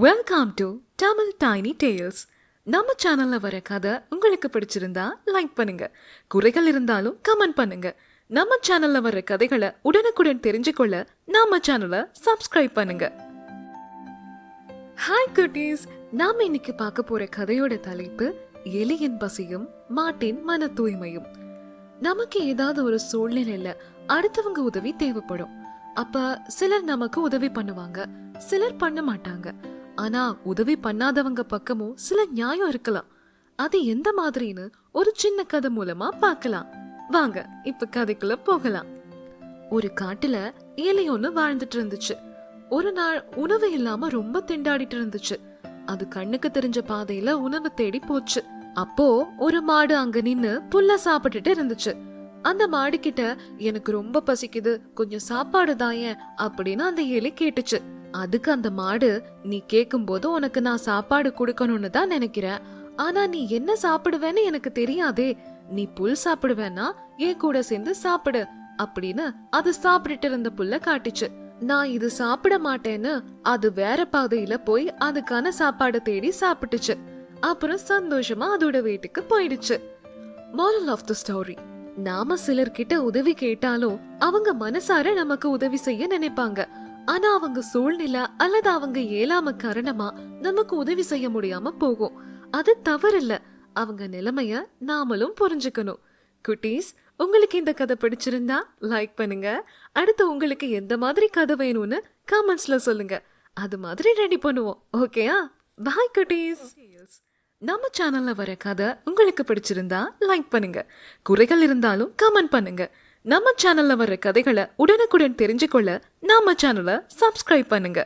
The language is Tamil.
Welcome to Tamil tiny tales. நம்ம சேனல்ல வர கதை உங்களுக்கு பிடிச்சிருந்தா லைக் பண்ணுங்க. குறைகள் இருந்தாலும் கமெண்ட் பண்ணுங்க. நம்ம சேனல்ல வர கதைகளை உடனுக்குடன் தெரிஞ்சுக்கொள்ள நம்ம சேனலை சப்ஸ்கிரைப் பண்ணுங்க. ஹாய் குட்டீஸ், நாம இன்னைக்கு பார்க்க போற கதையோட தலைப்பு எலியின் பசியும் மாட்டின் மன தூய்மையும். நமக்கு ஏதாவது ஒரு சூழ்நிலையில அடுத்தவங்க உதவி தேவைப்படும். அப்ப சிலர் நமக்கு உதவி பண்ணுவாங்க, சிலர் பண்ண மாட்டாங்க. ஆனா உதவி பண்ணாதவங்க பக்கமும் சில நியாயம் இருக்கலாம். அது எந்த மாதிரின்னு ஒரு சின்ன கதை மூலமா பார்க்கலாம். வாங்க இப்ப கதைக்குள்ள போகலாம். ஒரு காட்டுல எலி ஒண்ணு வாழ்ந்துட்டு இருந்துச்சு. ஒரு நாள் உணவு இல்லாம ரொம்ப திண்டாடிட்டு இருந்துச்சு. அது கண்ணுக்கு தெரிஞ்ச பாதையில உணவு தேடி போச்சு. அப்போ ஒரு மாடு அங்க நின்னு புல்ல சாப்பிட்டுட்டு இருந்துச்சு. அந்த மாடு கிட்ட எனக்கு ரொம்ப பசிக்குது, கொஞ்சம் சாப்பாடு தாயேன் அப்படின்னு அந்த எலி கேட்டுச்சு. அதுக்கு அந்த மாடு, நீ கேக்கும் போது உனக்கு நான் சாப்பாடு குடுக்கணும்னு தான் நினைக்கிறேன். ஆனா நீ என்ன சாப்பிடுவேன்னு எனக்கு தெரியாதே. நீ புல் சாப்பிடுவேன்னா என் கூட சேர்ந்து சாப்பிடு அப்படின்னு அது சாப்பிட்டுட்டு இருந்த புல்ல காட்டுச்சு. நான் இது சாப்பிட மாட்டேன்னு அது வேற பாதையில போய் அதுக்கான சாப்பாடு தேடி சாப்பிட்டுச்சு. அப்புறம் சந்தோஷமா அதோட வீட்டுக்கு போயிடுச்சு. moral of the story, நாம சிலர்கிட்ட உதவி கேட்டாலும் அவங்க மனசார நமக்கு உதவி செய்ய நினைப்பாங்க. ஆனா அவங்க சூழ்நிலை அல்லது அவங்க இயலாம காரணமா நமக்கு உதவி செய்ய முடியாம போகும். அது தவறில்ல. அவங்க நிலைமைய நாமளும் புரிஞ்சுக்கணும். குட்டீஸ், உங்களுக்கு இந்த கதை பிடிச்சிருந்தா லைக் பண்ணுங்க. அடுத்து உங்களுக்கு எந்த மாதிரி கதை வேணும்னு கமெண்ட்ஸ்ல சொல்லுங்க. அது மாதிரி ரெடி பண்ணுவோம். ஓகேயா? பாய் குட்டீஸ். நம்ம சேனல்ல வர கதை உங்களுக்கு பிடிச்சிருந்தா லைக் பண்ணுங்க. குறைகள் இருந்தாலும் கமெண்ட் பண்ணுங்க. நம்ம சேனல்ல வர கதைகளை உடனுக்குடன் தெரிஞ்சுக்கொள்ள நம்ம சேனலை சப்ஸ்கிரைப் பண்ணுங்க.